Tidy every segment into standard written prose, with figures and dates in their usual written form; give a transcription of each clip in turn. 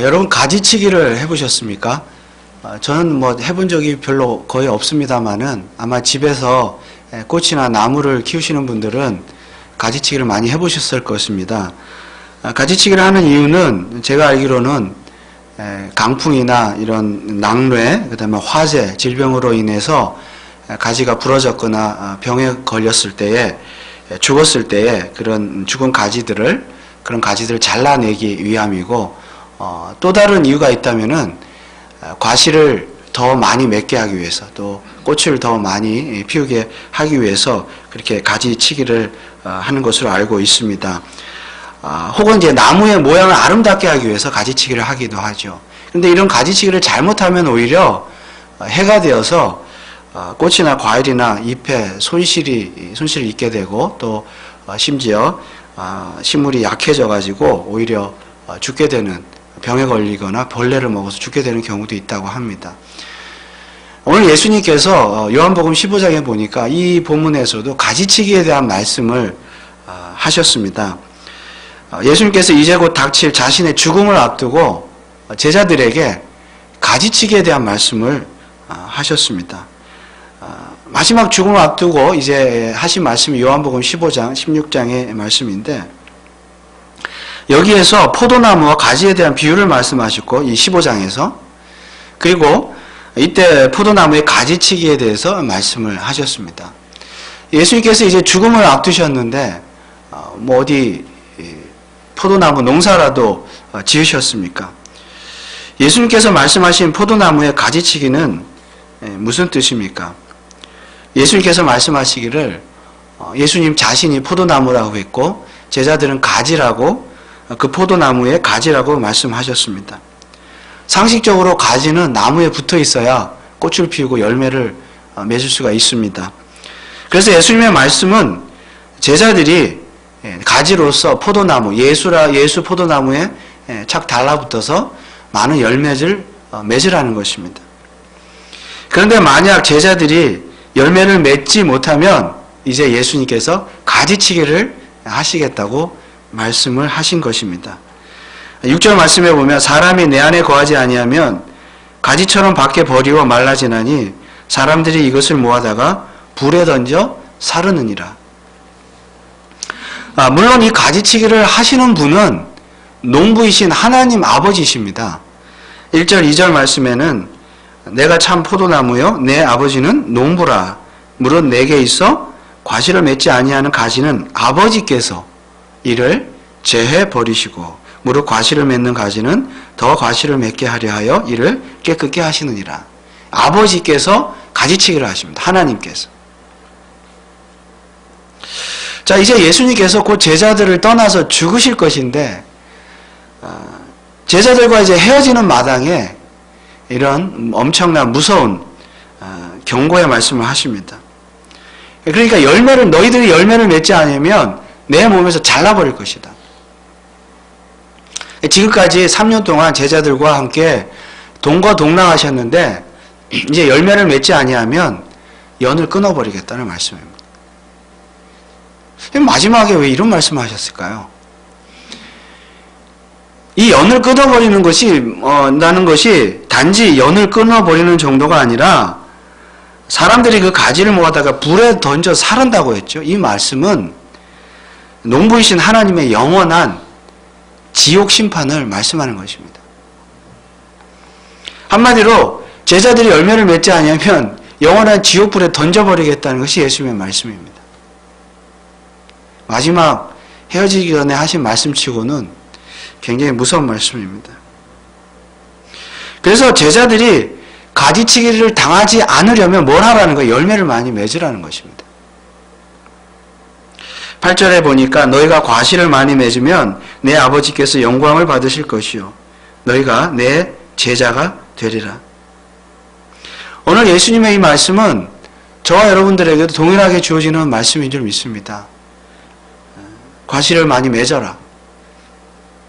여러분 가지치기를 해보셨습니까? 저는 뭐 해본 적이 별로 거의 없습니다만은 아마 집에서 꽃이나 나무를 키우시는 분들은 가지치기를 많이 해보셨을 것입니다. 가지치기를 하는 이유는 제가 알기로는 강풍이나 이런 낙뢰, 그 다음에 화재, 질병으로 인해서 가지가 부러졌거나 병에 걸렸을 때에, 죽었을 때에 그런 죽은 가지들을, 그런 가지들을 잘라내기 위함이고, 또 다른 이유가 있다면은 과실을 더 많이 맺게 하기 위해서, 또 꽃을 더 많이 피우게 하기 위해서 그렇게 가지치기를 하는 것으로 알고 있습니다. 혹은 이제 나무의 모양을 아름답게 하기 위해서 가지치기를 하기도 하죠. 그런데 이런 가지치기를 잘못하면 오히려 해가 되어서 꽃이나 과일이나 잎에 손실을 입게 되고, 또 심지어 식물이 약해져 가지고 오히려 죽게 되는, 병에 걸리거나 벌레를 먹어서 죽게 되는 경우도 있다고 합니다. 오늘 예수님께서 요한복음 15장에 보니까 이 본문에서도 가지치기에 대한 말씀을 하셨습니다. 예수님께서 이제 곧 닥칠 자신의 죽음을 앞두고 제자들에게 가지치기에 대한 말씀을 하셨습니다. 마지막 죽음을 앞두고 이제 하신 말씀이 요한복음 15장, 16장의 말씀인데, 여기에서 포도나무와 가지에 대한 비유를 말씀하셨고, 이 15장에서, 그리고 이때 포도나무의 가지치기에 대해서 말씀을 하셨습니다. 예수님께서 이제 죽음을 앞두셨는데 뭐 어디 포도나무 농사라도 지으셨습니까? 예수님께서 말씀하신 포도나무의 가지치기는 무슨 뜻입니까? 예수님께서 말씀하시기를 예수님 자신이 포도나무라고 했고 제자들은 가지라고, 그 포도나무의 가지라고 말씀하셨습니다. 상식적으로 가지는 나무에 붙어 있어야 꽃을 피우고 열매를 맺을 수가 있습니다. 그래서 예수님의 말씀은 제자들이 가지로서 포도나무, 예수 포도나무에 착 달라붙어서 많은 열매를 맺으라는 것입니다. 그런데 만약 제자들이 열매를 맺지 못하면 이제 예수님께서 가지치기를 하시겠다고 말씀을 하신 것입니다. 6절 말씀에 보면 사람이 내 안에 거하지 아니하면 가지처럼 밖에 버리고 말라지나니 사람들이 이것을 모아다가 불에 던져 사르느니라. 물론 이 가지치기를 하시는 분은 농부이신 하나님 아버지십니다. 1절 2절 말씀에는 내가 참 포도나무요 내 아버지는 농부라. 물은 내게 있어 과실을 맺지 아니하는 가지는 아버지께서 이를 제해 버리시고 무릇 과실을 맺는 가지는 더 과실을 맺게 하려 하여 이를 깨끗게 하시느니라. 아버지께서 가지치기를 하십니다. 하나님께서. 자, 이제 예수님께서 곧 제자들을 떠나서 죽으실 것인데 제자들과 이제 헤어지는 마당에 이런 엄청난 무서운 경고의 말씀을 하십니다. 그러니까 너희들이 열매를 맺지 않으면 내 몸에서 잘라버릴 것이다. 지금까지 3년 동안 제자들과 함께 동거동락하셨는데 이제 열매를 맺지 아니하면 연을 끊어버리겠다는 말씀입니다. 마지막에 왜 이런 말씀을 하셨을까요? 이 연을 끊어버리는 것이 나는 것이 단지 연을 끊어버리는 정도가 아니라 사람들이 그 가지를 모아다가 불에 던져 사른다고 했죠. 이 말씀은 농부이신 하나님의 영원한 지옥 심판을 말씀하는 것입니다. 한마디로 제자들이 열매를 맺지 않으면 영원한 지옥불에 던져버리겠다는 것이 예수님의 말씀입니다. 마지막 헤어지기 전에 하신 말씀치고는 굉장히 무서운 말씀입니다. 그래서 제자들이 가지치기를 당하지 않으려면 뭘 하라는 거예요? 열매를 많이 맺으라는 것입니다. 8절에 보니까 너희가 과실을 많이 맺으면 내 아버지께서 영광을 받으실 것이요 너희가 내 제자가 되리라. 오늘 예수님의 이 말씀은 저와 여러분들에게도 동일하게 주어지는 말씀인 줄 믿습니다. 과실을 많이 맺어라.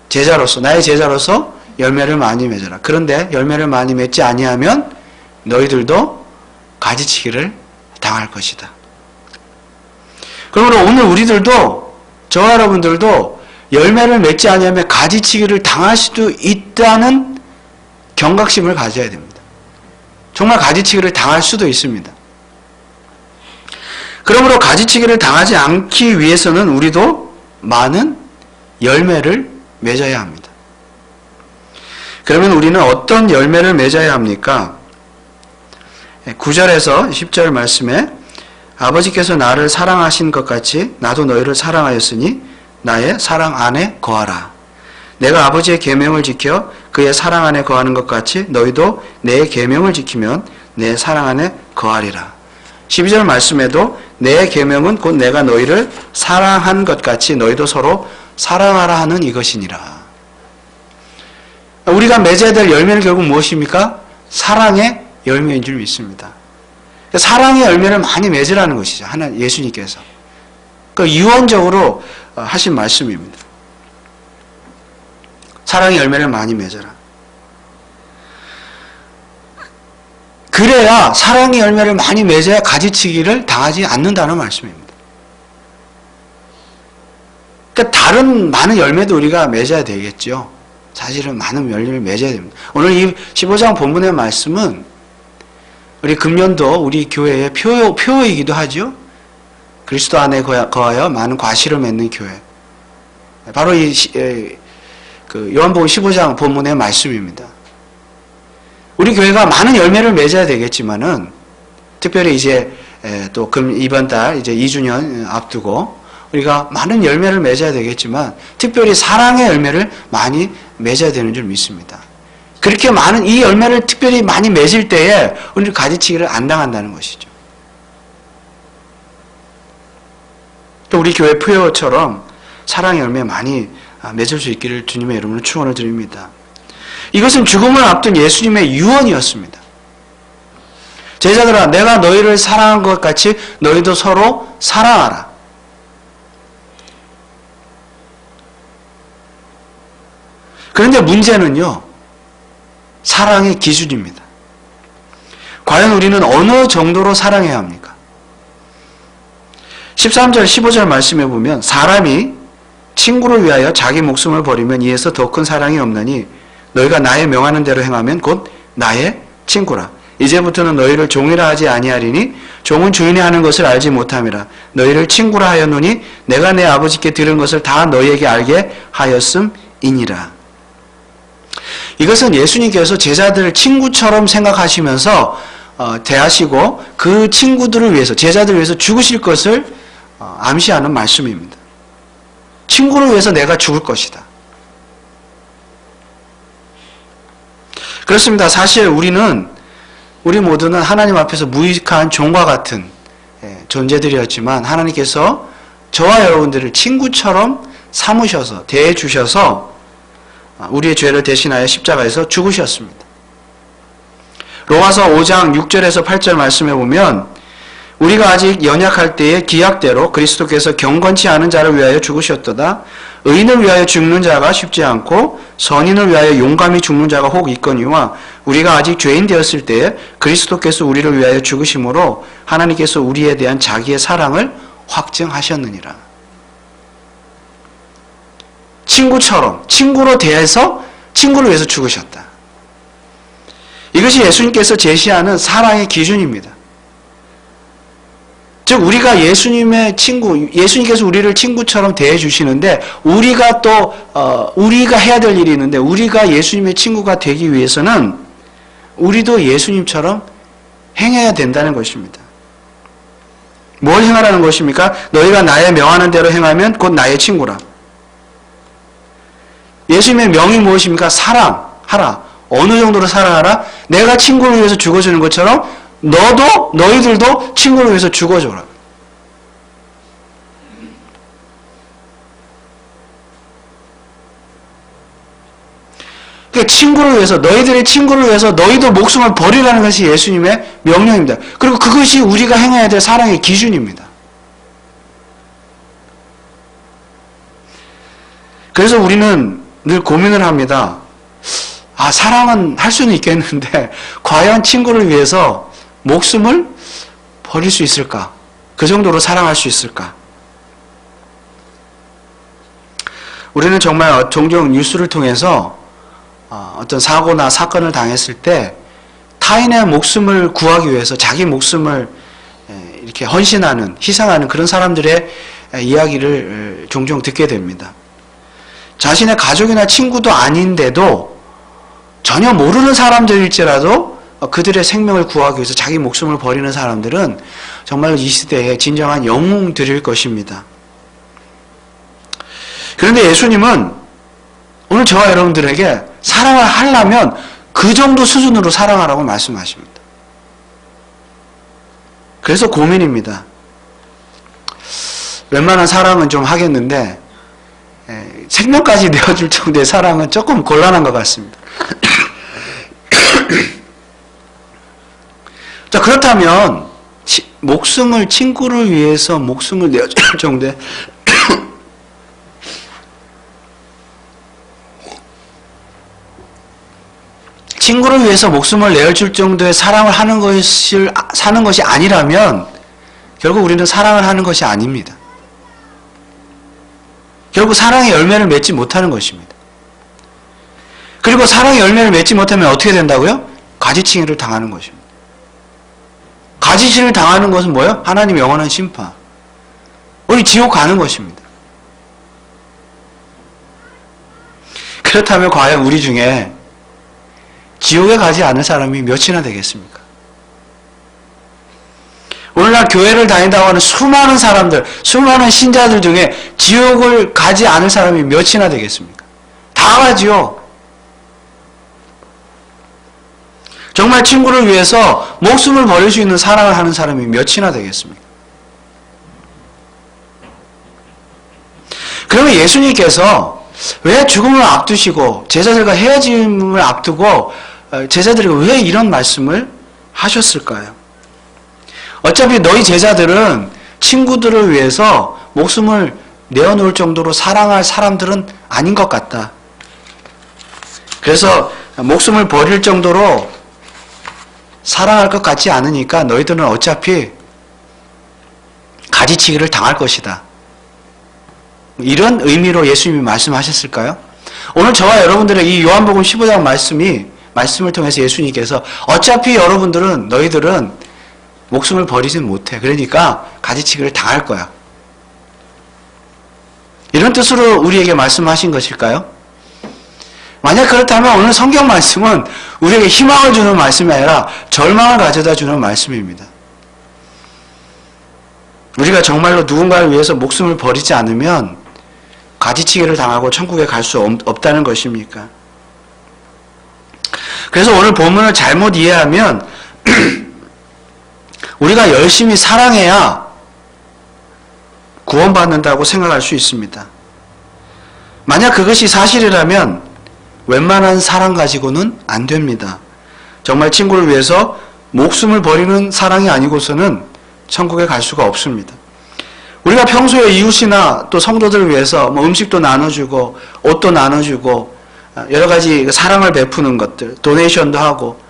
제자로서, 나의 제자로서 열매를 많이 맺어라. 그런데 열매를 많이 맺지 아니하면 너희들도 가지치기를 당할 것이다. 그러므로 오늘 우리들도, 저와 여러분들도 열매를 맺지 않으면 가지치기를 당할 수도 있다는 경각심을 가져야 됩니다. 정말 가지치기를 당할 수도 있습니다. 그러므로 가지치기를 당하지 않기 위해서는 우리도 많은 열매를 맺어야 합니다. 그러면 우리는 어떤 열매를 맺어야 합니까? 9절에서 10절 말씀에 아버지께서 나를 사랑하신 것 같이 나도 너희를 사랑하였으니 나의 사랑 안에 거하라. 내가 아버지의 계명을 지켜 그의 사랑 안에 거하는 것 같이 너희도 내 계명을 지키면 내 사랑 안에 거하리라. 12절 말씀에도 내 계명은 곧 내가 너희를 사랑한 것 같이 너희도 서로 사랑하라 하는 이것이니라. 우리가 맺어야 될 열매는 결국 무엇입니까? 사랑의 열매인 줄 믿습니다. 사랑의 열매를 많이 맺으라는 것이죠. 예수님께서. 유언적으로 하신 말씀입니다. 사랑의 열매를 많이 맺어라. 그래야 사랑의 열매를 많이 맺어야 가지치기를 당하지 않는다는 말씀입니다. 그러니까 다른 많은 열매도 우리가 맺어야 되겠죠. 사실은 많은 열매를 맺어야 됩니다. 오늘 이 15장 본문의 말씀은 우리 금년도 우리 교회의 표이기도 하죠. 그리스도 안에 거하여 많은 과실을 맺는 교회. 바로 이 요한복음 15장 본문의 말씀입니다. 우리 교회가 많은 열매를 맺어야 되겠지만은 특별히 이제 또 이번 달 이제 2주년 앞두고 우리가 많은 열매를 맺어야 되겠지만 특별히 사랑의 열매를 많이 맺어야 되는 줄 믿습니다. 그렇게 많은 이 열매를 특별히 많이 맺을 때에 우리는 가지치기를 안 당한다는 것이죠. 또 우리 교회 표처럼 사랑의 열매 많이 맺을 수 있기를 주님의 이름으로 축원을 드립니다. 이것은 죽음을 앞둔 예수님의 유언이었습니다. 제자들아, 내가 너희를 사랑한 것 같이 너희도 서로 사랑하라. 그런데 문제는요, 사랑의 기준입니다. 과연 우리는 어느 정도로 사랑해야 합니까? 13절, 15절 말씀해 보면 사람이 친구를 위하여 자기 목숨을 버리면 이에서 더 큰 사랑이 없나니 너희가 나의 명하는 대로 행하면 곧 나의 친구라. 이제부터는 너희를 종이라 하지 아니하리니 종은 주인이 하는 것을 알지 못함이라. 너희를 친구라 하였노니 내가 내 아버지께 들은 것을 다 너희에게 알게 하였음이니라. 이것은 예수님께서 제자들을 친구처럼 생각하시면서 대하시고 그 친구들을 위해서, 제자들을 위해서 죽으실 것을 암시하는 말씀입니다. 친구를 위해서 내가 죽을 것이다. 그렇습니다. 사실 우리 모두는 하나님 앞에서 무익한 종과 같은 존재들이었지만 하나님께서 저와 여러분들을 친구처럼 삼으셔서 대해주셔서 우리의 죄를 대신하여 십자가에서 죽으셨습니다. 로마서 5장 6절에서 8절 말씀해 보면 우리가 아직 연약할 때에 기약대로 그리스도께서 경건치 않은 자를 위하여 죽으셨도다. 의인을 위하여 죽는 자가 쉽지 않고 선인을 위하여 용감히 죽는 자가 혹 있거니와 우리가 아직 죄인 되었을 때에 그리스도께서 우리를 위하여 죽으심으로 하나님께서 우리에 대한 자기의 사랑을 확증하셨느니라. 친구처럼 친구로 대해서 친구를 위해서 죽으셨다. 이것이 예수님께서 제시하는 사랑의 기준입니다. 즉 우리가 예수님의 친구, 예수님께서 우리를 친구처럼 대해 주시는데 우리가 또 우리가 해야 될 일이 있는데 우리가 예수님의 친구가 되기 위해서는 우리도 예수님처럼 행해야 된다는 것입니다. 뭘 행하라는 것입니까? 너희가 나의 명하는 대로 행하면 곧 나의 친구라. 예수님의 명이 무엇입니까? 사랑하라. 어느 정도로 사랑하라? 내가 친구를 위해서 죽어주는 것처럼 너희들도 친구를 위해서 죽어줘라. 그러니까 친구를 위해서, 너희들의 친구를 위해서 너희도 목숨을 버리라는 것이 예수님의 명령입니다. 그리고 그것이 우리가 행해야 될 사랑의 기준입니다. 그래서 우리는 늘 고민을 합니다. 사랑은 할 수는 있겠는데 과연 친구를 위해서 목숨을 버릴 수 있을까? 그 정도로 사랑할 수 있을까? 우리는 정말 종종 뉴스를 통해서 어떤 사고나 사건을 당했을 때 타인의 목숨을 구하기 위해서 자기 목숨을 이렇게 헌신하는, 희생하는 그런 사람들의 이야기를 종종 듣게 됩니다. 자신의 가족이나 친구도 아닌데도 전혀 모르는 사람들일지라도 그들의 생명을 구하기 위해서 자기 목숨을 버리는 사람들은 정말 이 시대에 진정한 영웅들일 것입니다. 그런데 예수님은 오늘 저와 여러분들에게 사랑을 하려면 그 정도 수준으로 사랑하라고 말씀하십니다. 그래서 고민입니다. 웬만한 사랑은 좀 하겠는데 생명까지 내어줄 정도의 사랑은 조금 곤란한 것 같습니다. 자, 그렇다면 목숨을, 친구를 위해서 목숨을 내어줄 정도의 친구를 위해서 목숨을 내어줄 정도의 사랑을 사는 것이 아니라면 결국 우리는 사랑을 하는 것이 아닙니다. 결국 사랑의 열매를 맺지 못하는 것입니다. 그리고 사랑의 열매를 맺지 못하면 어떻게 된다고요? 가지치기를 당하는 것입니다. 가지치기를 당하는 것은 뭐예요? 하나님의 영원한 심판. 우리 지옥 가는 것입니다. 그렇다면 과연 우리 중에 지옥에 가지 않을 사람이 몇이나 되겠습니까? 오늘날 교회를 다닌다고 하는 수많은 사람들, 수많은 신자들 중에 지옥을 가지 않을 사람이 몇이나 되겠습니까? 다 가지요. 정말 친구를 위해서 목숨을 버릴 수 있는 사랑을 하는 사람이 몇이나 되겠습니까? 그러면 예수님께서 왜 죽음을 앞두시고 제자들과 헤어짐을 앞두고 제자들에게 왜 이런 말씀을 하셨을까요? 어차피 너희 제자들은 친구들을 위해서 목숨을 내어놓을 정도로 사랑할 사람들은 아닌 것 같다. 그래서 목숨을 버릴 정도로 사랑할 것 같지 않으니까 너희들은 어차피 가지치기를 당할 것이다. 이런 의미로 예수님이 말씀하셨을까요? 오늘 저와 여러분들의 이 요한복음 15장 말씀을 통해서 예수님께서 어차피 너희들은 목숨을 버리진 못해. 그러니까 가지치기를 당할 거야. 이런 뜻으로 우리에게 말씀하신 것일까요? 만약 그렇다면 오늘 성경 말씀은 우리에게 희망을 주는 말씀이 아니라 절망을 가져다 주는 말씀입니다. 우리가 정말로 누군가를 위해서 목숨을 버리지 않으면 가지치기를 당하고 천국에 갈 수 없다는 것입니까? 그래서 오늘 본문을 잘못 이해하면 우리가 열심히 사랑해야 구원받는다고 생각할 수 있습니다. 만약 그것이 사실이라면 웬만한 사랑 가지고는 안 됩니다. 정말 친구를 위해서 목숨을 버리는 사랑이 아니고서는 천국에 갈 수가 없습니다. 우리가 평소에 이웃이나 또 성도들을 위해서 음식도 나눠주고 옷도 나눠주고 여러 가지 사랑을 베푸는 것들, 도네이션도 하고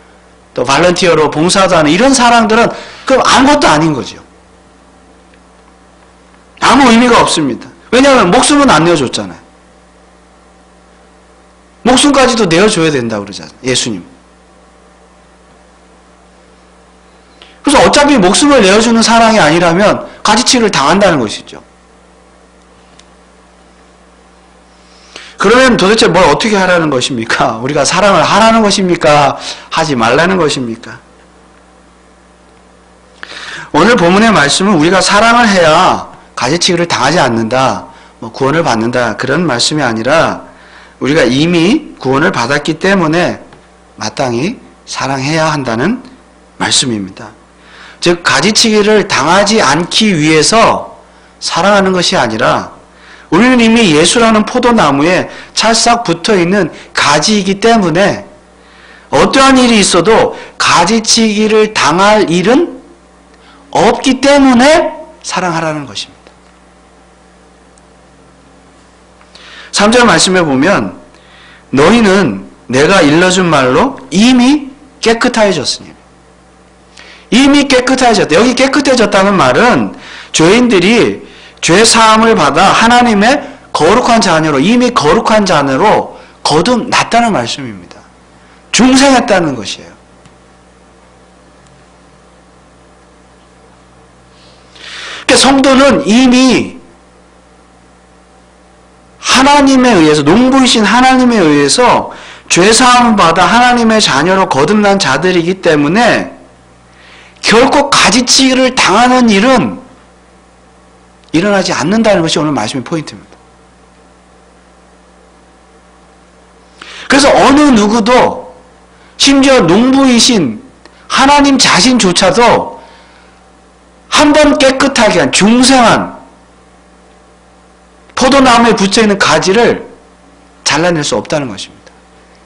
또 발런티어로 봉사도 하는 이런 사랑들은 그럼 아무것도 아닌 거죠. 아무 의미가 없습니다. 왜냐하면 목숨은 안 내어줬잖아요. 목숨까지도 내어줘야 된다고 그러잖아요. 예수님. 그래서 어차피 목숨을 내어주는 사랑이 아니라면 가지치기를 당한다는 것이죠. 그러면 도대체 뭘 어떻게 하라는 것입니까? 우리가 사랑을 하라는 것입니까? 하지 말라는 것입니까? 오늘 본문의 말씀은 우리가 사랑을 해야 가지치기를 당하지 않는다, 구원을 받는다 그런 말씀이 아니라 우리가 이미 구원을 받았기 때문에 마땅히 사랑해야 한다는 말씀입니다. 즉 가지치기를 당하지 않기 위해서 사랑하는 것이 아니라 우리는 이미 예수라는 포도나무에 찰싹 붙어있는 가지이기 때문에 어떠한 일이 있어도 가지치기를 당할 일은 없기 때문에 사랑하라는 것입니다. 3절 말씀에 보면 너희는 내가 일러준 말로 이미 깨끗해졌으니 이미 깨끗해졌다. 여기 깨끗해졌다는 말은 죄인들이 죄 사함을 받아 하나님의 거룩한 자녀로, 이미 거룩한 자녀로 거듭났다는 말씀입니다. 중생했다는 것이에요. 그러니까 성도는 이미 하나님에 의해서, 농부이신 하나님에 의해서 죄사함을 받아 하나님의 자녀로 거듭난 자들이기 때문에 결코 가지치기를 당하는 일은 일어나지 않는다는 것이 오늘 말씀의 포인트입니다. 그래서 어느 누구도, 심지어 농부이신 하나님 자신조차도 한 번 깨끗하게 한 중생한 포도나무에 붙여있는 가지를 잘라낼 수 없다는 것입니다.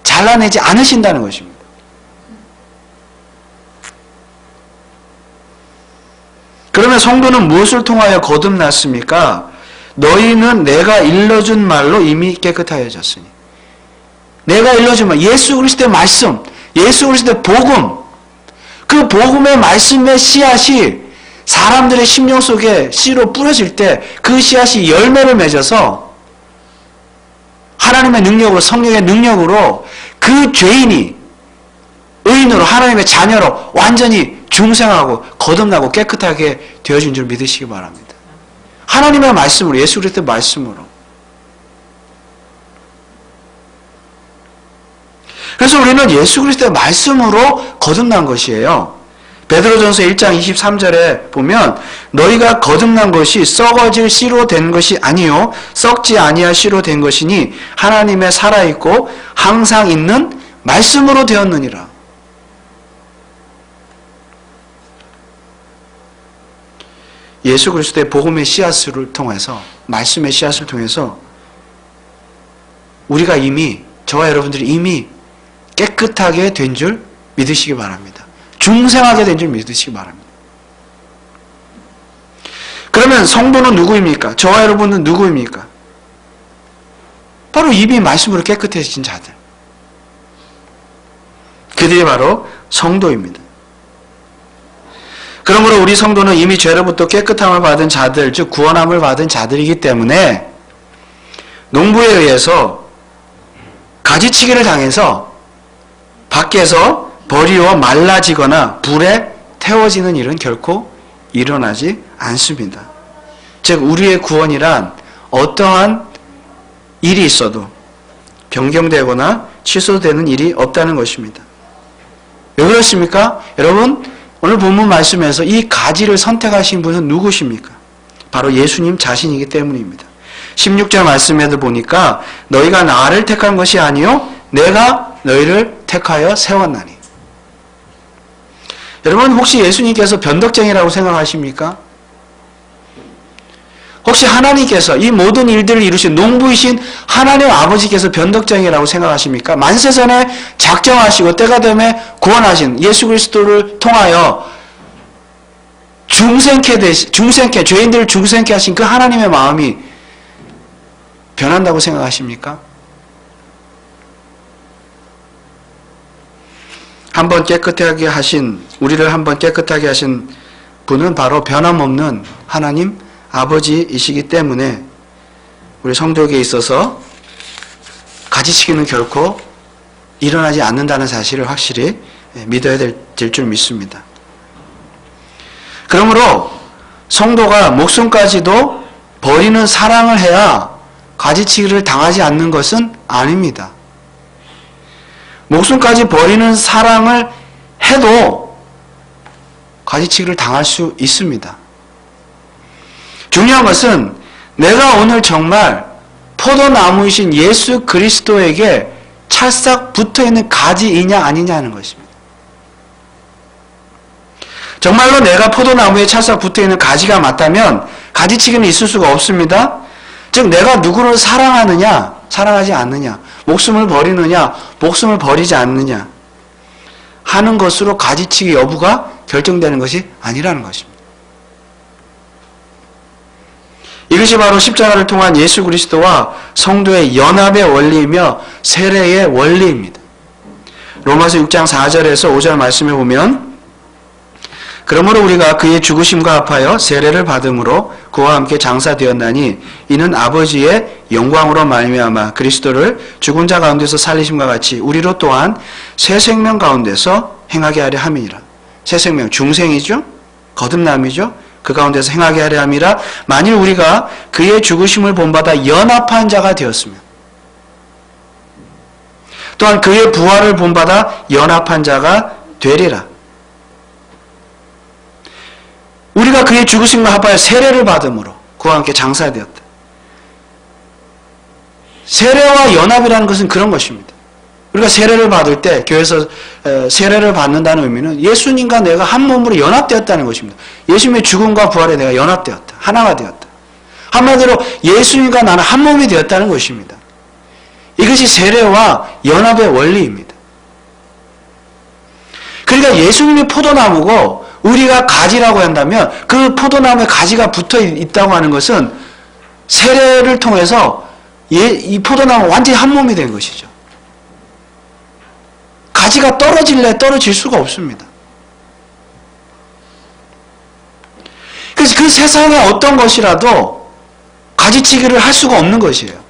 잘라내지 않으신다는 것입니다. 그러면 성도는 무엇을 통하여 거듭났습니까? 너희는 내가 일러준 말로 이미 깨끗하여졌으니. 내가 일러준 말, 예수 그리스도의 말씀, 예수 그리스도의 복음, 그 복음의 말씀의 씨앗이 사람들의 심령 속에 씨로 뿌려질 때 그 씨앗이 열매를 맺어서 하나님의 능력으로, 성령의 능력으로 그 죄인이 의인으로, 하나님의 자녀로 완전히 중생하고 거듭나고 깨끗하게 되어진 줄 믿으시기 바랍니다. 하나님의 말씀으로, 예수 그리스도의 말씀으로. 그래서 우리는 예수 그리스도의 말씀으로 거듭난 것이에요. 베드로전서 1장 23절에 보면 너희가 거듭난 것이 썩어질 씨로 된 것이 아니요 썩지 아니할 씨로 된 것이니 하나님의 살아있고 항상 있는 말씀으로 되었느니라. 예수 그리스도의 복음의 씨앗을 통해서, 말씀의 씨앗을 통해서 우리가 이미, 저와 여러분들이 이미 깨끗하게 된 줄 믿으시기 바랍니다. 중생하게 된 줄 믿으시기 바랍니다. 그러면 성도는 누구입니까? 저와 여러분은 누구입니까? 바로 이미 말씀으로 깨끗해진 자들. 그들이 바로 성도입니다. 그러므로 우리 성도는 이미 죄로부터 깨끗함을 받은 자들, 즉 구원함을 받은 자들이기 때문에 농부에 의해서 가지치기를 당해서 밖에서 버리워 말라지거나 불에 태워지는 일은 결코 일어나지 않습니다. 즉 우리의 구원이란 어떠한 일이 있어도 변경되거나 취소되는 일이 없다는 것입니다. 왜 그렇습니까? 여러분, 오늘 본문 말씀에서 이 가지를 선택하신 분은 누구십니까? 바로 예수님 자신이기 때문입니다. 16절 말씀에도 보니까 너희가 나를 택한 것이 아니요 내가 너희를 택하여 세웠나니. 여러분, 혹시 예수님께서 변덕쟁이라고 생각하십니까? 혹시 하나님께서 이 모든 일들을 이루신 농부이신 하나님 아버지께서 변덕쟁이라고 생각하십니까? 만세전에 작정하시고 때가 되면 구원하신 예수 그리스도를 통하여 중생케 죄인들을 중생케 하신 그 하나님의 마음이 변한다고 생각하십니까? 한번 깨끗하게 하신, 우리를 한번 깨끗하게 하신 분은 바로 변함없는 하나님 아버지이시기 때문에 우리 성도에게 있어서 가지치기는 결코 일어나지 않는다는 사실을 확실히 믿어야 될 줄 믿습니다. 그러므로 성도가 목숨까지도 버리는 사랑을 해야 가지치기를 당하지 않는 것은 아닙니다. 목숨까지 버리는 사랑을 해도 가지치기를 당할 수 있습니다. 중요한 것은 내가 오늘 정말 포도나무이신 예수 그리스도에게 찰싹 붙어있는 가지이냐 아니냐는 것입니다. 정말로 내가 포도나무에 찰싹 붙어있는 가지가 맞다면 가지치기는 있을 수가 없습니다. 즉 내가 누구를 사랑하느냐 사랑하지 않느냐, 목숨을 버리느냐 목숨을 버리지 않느냐 하는 것으로 가지치기 여부가 결정되는 것이 아니라는 것입니다. 이것이 바로 십자가를 통한 예수 그리스도와 성도의 연합의 원리이며 세례의 원리입니다. 로마서 6장 4절에서 5절 말씀에 보면 그러므로 우리가 그의 죽으심과 합하여 세례를 받음으로 그와 함께 장사되었나니 이는 아버지의 영광으로 말미암아 그리스도를 죽은 자 가운데서 살리심과 같이 우리로 또한 새 생명 가운데서 행하게 하려 함이니라. 새 생명, 중생이죠? 거듭남이죠? 그 가운데서 행하게 하려 함이라. 만일 우리가 그의 죽으심을 본받아 연합한 자가 되었으면 또한 그의 부활을 본받아 연합한 자가 되리라. 우리가 그의 죽으심과 합하여 세례를 받음으로 그와 함께 장사되었다. 세례와 연합이라는 것은 그런 것입니다. 우리가 세례를 받을 때 교회에서 세례를 받는다는 의미는 예수님과 내가 한 몸으로 연합되었다는 것입니다. 예수님의 죽음과 부활에 내가 연합되었다. 하나가 되었다. 한마디로 예수님과 나는 한 몸이 되었다는 것입니다. 이것이 세례와 연합의 원리입니다. 그러니까 예수님이 포도나무고 우리가 가지라고 한다면 그 포도나무에 가지가 붙어 있다고 하는 것은 세례를 통해서 이 포도나무가 완전히 한 몸이 된 것이죠. 가지가 떨어질래 떨어질 수가 없습니다. 그래서 그 세상에 어떤 것이라도 가지치기를 할 수가 없는 것이에요.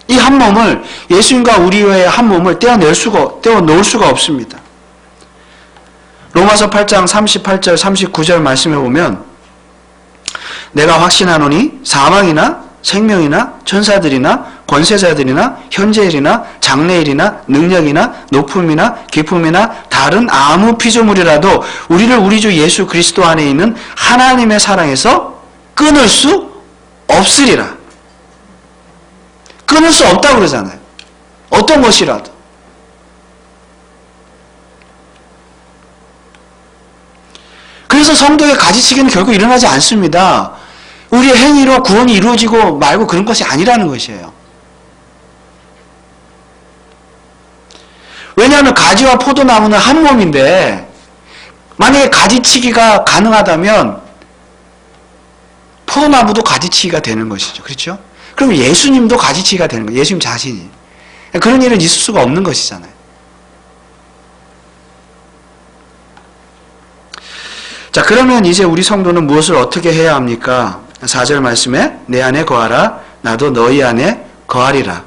이 한 몸을 예수님과 우리의 한 몸을 떼어놓을 수가 없습니다. 로마서 8장 38절 39절 말씀해 보면 내가 확신하노니 사망이나 생명이나 천사들이나 권세자들이나 현재일이나 장래일이나 능력이나 높음이나 깊음이나 다른 아무 피조물이라도 우리를 우리 주 예수 그리스도 안에 있는 하나님의 사랑에서 끊을 수 없으리라. 끊을 수 없다고 그러잖아요. 어떤 것이라도. 그래서 성도의 가지치기는 결국 일어나지 않습니다. 우리의 행위로 구원이 이루어지고 말고 그런 것이 아니라는 것이에요. 왜냐하면 가지와 포도나무는 한 몸인데 만약에 가지치기가 가능하다면 포도나무도 가지치기가 되는 것이죠. 그렇죠? 그럼 예수님도 가지치기가 되는 거예요. 예수님 자신이. 그런 일은 있을 수가 없는 것이잖아요. 자, 그러면 이제 우리 성도는 무엇을 어떻게 해야 합니까? 4절 말씀에 내 안에 거하라 나도 너희 안에 거하리라.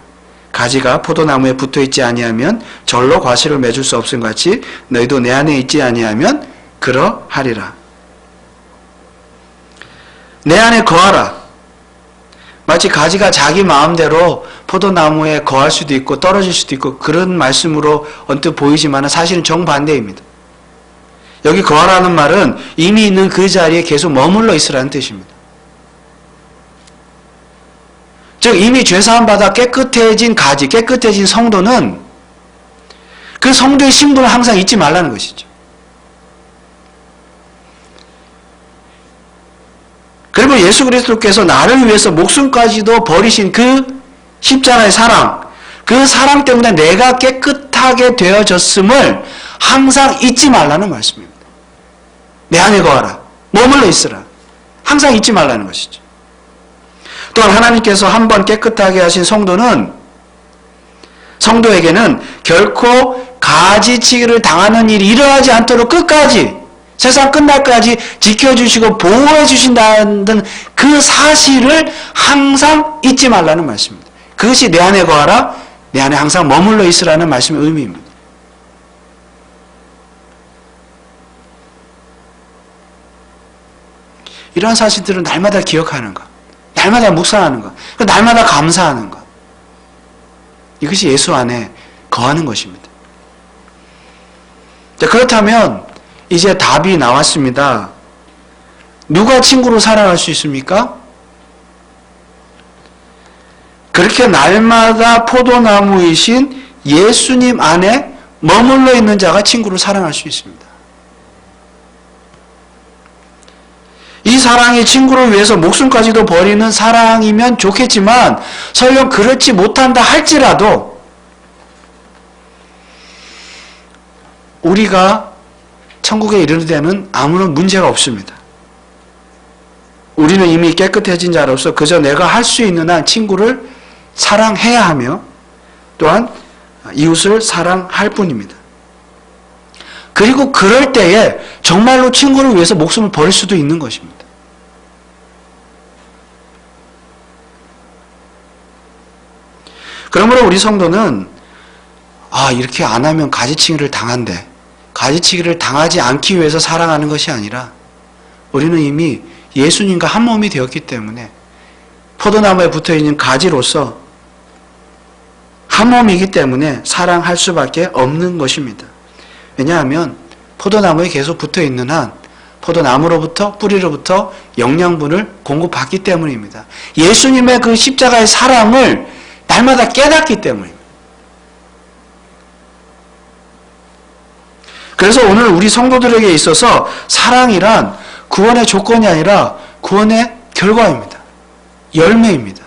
가지가 포도나무에 붙어있지 아니하면 절로 과실을 맺을 수 없음 같이 너희도 내 안에 있지 아니하면 그러하리라. 내 안에 거하라. 마치 가지가 자기 마음대로 포도나무에 거할 수도 있고 떨어질 수도 있고 그런 말씀으로 언뜻 보이지만 사실은 정반대입니다. 여기 거하라는 말은 이미 있는 그 자리에 계속 머물러 있으라는 뜻입니다. 즉 이미 죄사함 받아 깨끗해진 가지, 깨끗해진 성도는 그 성도의 신분을 항상 잊지 말라는 것이죠. 그리고 예수 그리스도께서 나를 위해서 목숨까지도 버리신 그 십자가의 사랑, 그 사랑 때문에 내가 깨끗하게 되어졌음을 항상 잊지 말라는 말씀입니다. 내 안에 거하라. 머물러 있으라. 항상 잊지 말라는 것이죠. 또한 하나님께서 한번 깨끗하게 하신 성도에게는 결코 가지치기를 당하는 일이 일어나지 않도록 끝까지 세상 끝날까지 지켜주시고 보호해 주신다는 그 사실을 항상 잊지 말라는 말씀입니다. 그것이 내 안에 거하라, 내 안에 항상 머물러 있으라는 말씀의 의미입니다. 이런 사실들을 날마다 기억하는 것, 날마다 묵상하는 것, 날마다 감사하는 것. 이것이 예수 안에 거하는 것입니다. 자, 그렇다면 이제 답이 나왔습니다. 누가 친구로 살아갈 수 있습니까? 그렇게 날마다 포도나무이신 예수님 안에 머물러 있는 자가 친구로 사랑할 수 있습니다. 이 사랑이 친구를 위해서 목숨까지도 버리는 사랑이면 좋겠지만 설령 그렇지 못한다 할지라도 우리가 천국에 이르는 데는 아무런 문제가 없습니다. 우리는 이미 깨끗해진 자로서 그저 내가 할 수 있는 한 친구를 사랑해야 하며 또한 이웃을 사랑할 뿐입니다. 그리고 그럴 때에 정말로 친구를 위해서 목숨을 버릴 수도 있는 것입니다. 그러므로 우리 성도는 이렇게 안 하면 가지치기를 당한대. 가지치기를 당하지 않기 위해서 사랑하는 것이 아니라 우리는 이미 예수님과 한 몸이 되었기 때문에 포도나무에 붙어있는 가지로서 한 몸이기 때문에 사랑할 수밖에 없는 것입니다. 왜냐하면 포도나무에 계속 붙어있는 한 포도나무로부터 뿌리로부터 영양분을 공급받기 때문입니다. 예수님의 그 십자가의 사랑을 날마다 깨닫기 때문입니다. 그래서 오늘 우리 성도들에게 있어서 사랑이란 구원의 조건이 아니라 구원의 결과입니다. 열매입니다.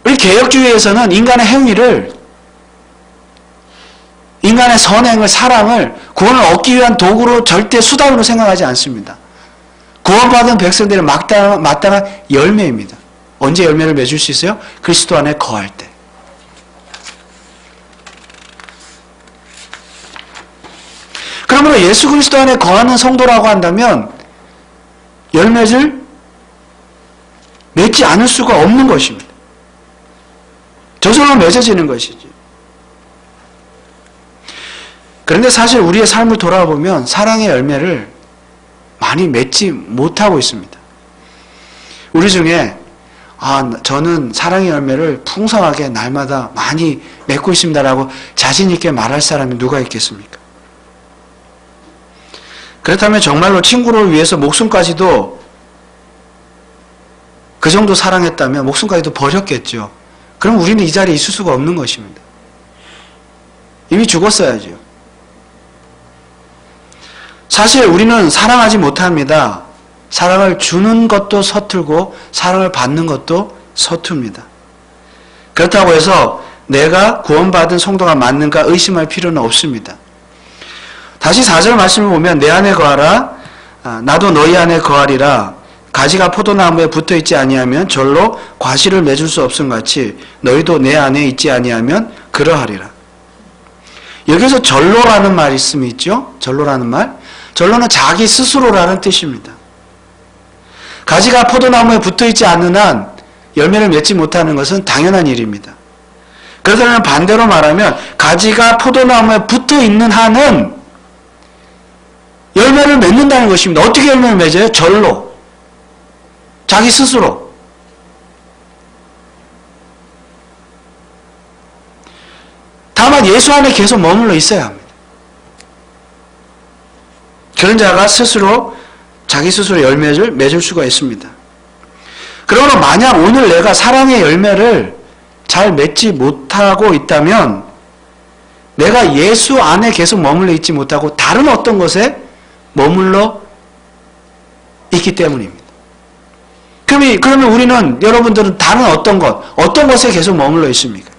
우리 개혁주의에서는 인간의 행위를, 인간의 선행을, 사랑을 구원을 얻기 위한 도구로 절대 수단으로 생각하지 않습니다. 구원받은 백성들의 마땅한 열매입니다. 언제 열매를 맺을 수 있어요? 그리스도 안에 거할 때. 그러므로 예수 그리스도 안에 거하는 성도라고 한다면 열매를 맺지 않을 수가 없는 것입니다. 저절로 맺어지는 것이지. 그런데 사실 우리의 삶을 돌아보면 사랑의 열매를 많이 맺지 못하고 있습니다. 우리 중에 저는 사랑의 열매를 풍성하게 날마다 많이 맺고 있습니다라고 자신 있게 말할 사람이 누가 있겠습니까? 그렇다면 정말로 친구를 위해서 목숨까지도 그 정도 사랑했다면 목숨까지도 버렸겠죠. 그럼 우리는 이 자리에 있을 수가 없는 것입니다. 이미 죽었어야죠. 사실 우리는 사랑하지 못합니다. 사랑을 주는 것도 서툴고 사랑을 받는 것도 서툽니다. 그렇다고 해서 내가 구원받은 성도가 맞는가 의심할 필요는 없습니다. 다시 4절 말씀을 보면 내 안에 거하라 나도 너희 안에 거하리라 가지가 포도나무에 붙어있지 아니하면 절로 과실을 맺을 수 없음 같이 너희도 내 안에 있지 아니하면 그러하리라. 여기서 절로라는 말씀이 있죠. 절로라는 말. 절로는 자기 스스로라는 뜻입니다. 가지가 포도나무에 붙어있지 않는 한 열매를 맺지 못하는 것은 당연한 일입니다. 그러다면 반대로 말하면 가지가 포도나무에 붙어있는 한은 열매를 맺는다는 것입니다. 어떻게 열매를 맺어요? 절로. 자기 스스로. 다만 예수 안에 계속 머물러 있어야 합니다. 그런 자가 스스로 자기 스스로 열매를 맺을 수가 있습니다. 그러나 만약 오늘 내가 사랑의 열매를 잘 맺지 못하고 있다면 내가 예수 안에 계속 머물러 있지 못하고 다른 어떤 것에 머물러 있기 때문입니다. 그러면 우리는 여러분들은 다른 어떤 것에 계속 머물러 있습니까?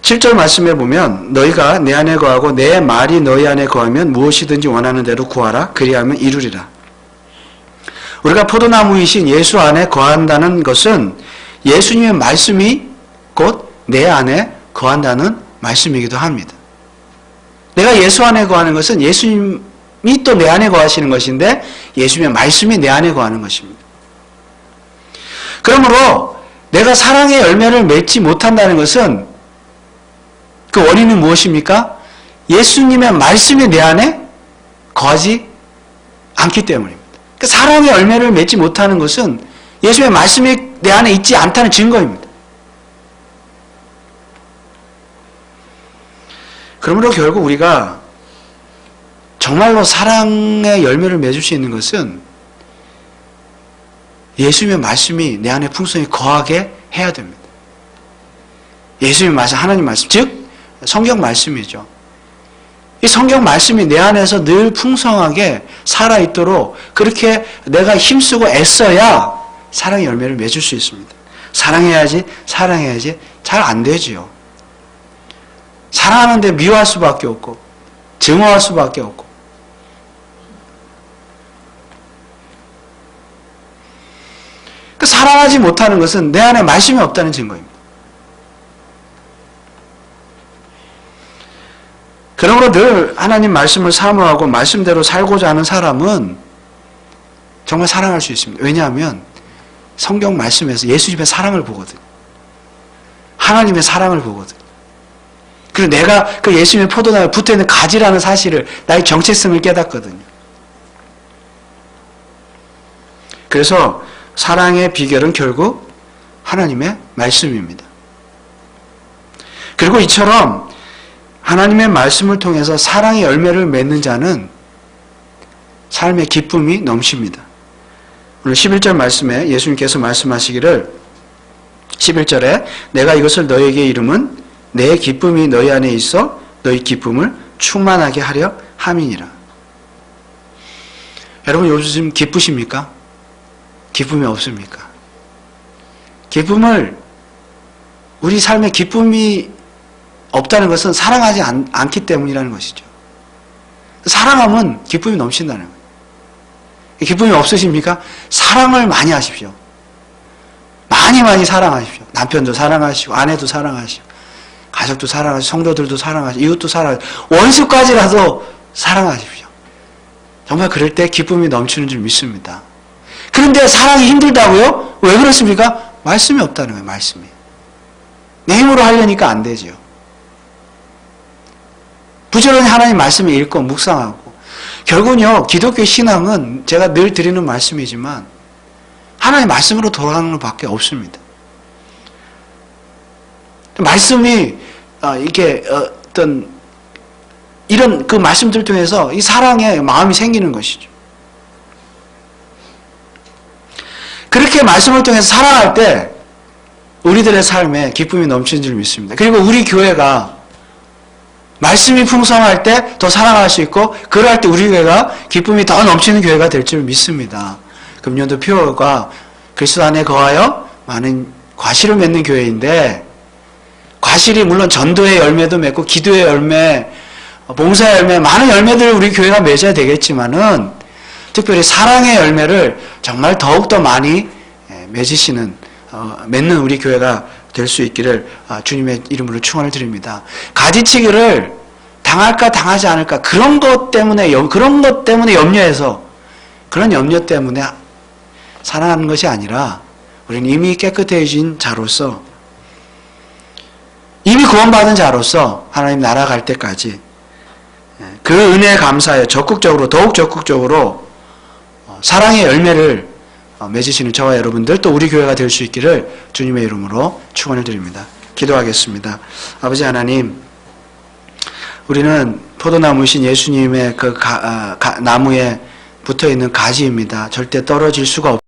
(7절) 말씀에 보면 너희가 내 안에 거하고 내 말이 너희 안에 거하면 무엇이든지 원하는 대로 구하라 그리하면 이루리라. 우리가 포도나무이신 예수 안에 거한다는 것은 예수님의 말씀이 곧 내 안에 거한다는 말씀이기도 합니다. 내가 예수 안에 거하는 것은 예수님이 또 내 안에 거하시는 것인데 예수님의 말씀이 내 안에 거하는 것입니다. 그러므로 내가 사랑의 열매를 맺지 못한다는 것은 그 원인은 무엇입니까? 예수님의 말씀이 내 안에 거하지 않기 때문입니다. 그 사랑의 열매를 맺지 못하는 것은 예수님의 말씀이 내 안에 있지 않다는 증거입니다. 그러므로 결국 우리가 정말로 사랑의 열매를 맺을 수 있는 것은 예수님의 말씀이 내 안에 풍성히 거하게 해야 됩니다. 예수님의 말씀, 하나님 말씀, 즉 성경 말씀이죠. 이 성경 말씀이 내 안에서 늘 풍성하게 살아있도록 그렇게 내가 힘쓰고 애써야 사랑의 열매를 맺을 수 있습니다. 사랑해야지 잘 안 되지요. 사랑하는데 미워할 수밖에 없고 증오할 수밖에 없고 그 사랑하지 못하는 것은 내 안에 말씀이 없다는 증거입니다. 그러므로 늘 하나님 말씀을 사모하고 말씀대로 살고자 하는 사람은 정말 사랑할 수 있습니다. 왜냐하면 성경 말씀에서 예수님의 사랑을 보거든요. 하나님의 사랑을 보거든요. 그리고 내가 그 예수님의 포도나무에 붙어있는 가지라는 사실을, 나의 정체성을 깨닫거든요. 그래서 사랑의 비결은 결국 하나님의 말씀입니다. 그리고 이처럼 하나님의 말씀을 통해서 사랑의 열매를 맺는 자는 삶의 기쁨이 넘칩니다. 오늘 11절 말씀에 예수님께서 말씀하시기를 11절에 내가 이것을 너희에게 이름은 내 기쁨이 너희 안에 있어 너희 기쁨을 충만하게 하려 함이니라. 여러분 요즘 기쁘십니까? 기쁨이 없습니까? 기쁨을, 우리 삶에 기쁨이 없다는 것은 사랑하지 않기 때문이라는 것이죠. 사랑하면 기쁨이 넘친다는 거예요. 기쁨이 없으십니까? 사랑을 많이 하십시오. 많이 사랑하십시오. 남편도 사랑하시고 아내도 사랑하시고 가족도 사랑하시고 성도들도 사랑하시고 이웃도 사랑하시고 원수까지라도 사랑하십시오. 정말 그럴 때 기쁨이 넘치는 줄 믿습니다. 그런데 사랑이 힘들다고요? 왜 그렇습니까? 말씀이 없다는 거예요. 말씀이. 내 힘으로 하려니까 안 되죠. 부지런히 하나님 말씀을 읽고 묵상하고, 결국은요 기독교 신앙은 제가 늘 드리는 말씀이지만 하나님 말씀으로 돌아가는 것밖에 없습니다. 말씀이 이렇게 어떤 이런 그 말씀들 통해서 이 사랑의 마음이 생기는 것이죠. 그렇게 말씀을 통해서 사랑할 때 우리들의 삶에 기쁨이 넘치는 줄 믿습니다. 그리고 우리 교회가 말씀이 풍성할 때 더 사랑할 수 있고, 그럴 때 우리 교회가 기쁨이 더 넘치는 교회가 될 줄 믿습니다. 금년도 표어가 그리스도 안에 거하여 많은 과실을 맺는 교회인데, 과실이 물론 전도의 열매도 맺고 기도의 열매, 봉사의 열매, 많은 열매들을 우리 교회가 맺어야 되겠지만은 특별히 사랑의 열매를 정말 더욱더 많이 맺는 우리 교회가 될 수 있기를 주님의 이름으로 축원을 드립니다. 가지치기를 당할까 당하지 않을까 그런 것 때문에 염려해서, 그런 염려 때문에 사랑하는 것이 아니라 우리는 이미 깨끗해진 자로서, 이미 구원받은 자로서 하나님 나라 갈 때까지 그 은혜에 감사하여 더욱 적극적으로 사랑의 열매를 맺으시는 저와 여러분들, 또 우리 교회가 될 수 있기를 주님의 이름으로 축원을 드립니다. 기도하겠습니다. 아버지 하나님, 우리는 포도나무이신 예수님의 그 나무에 붙어있는 가지입니다. 절대 떨어질 수가 없습니다.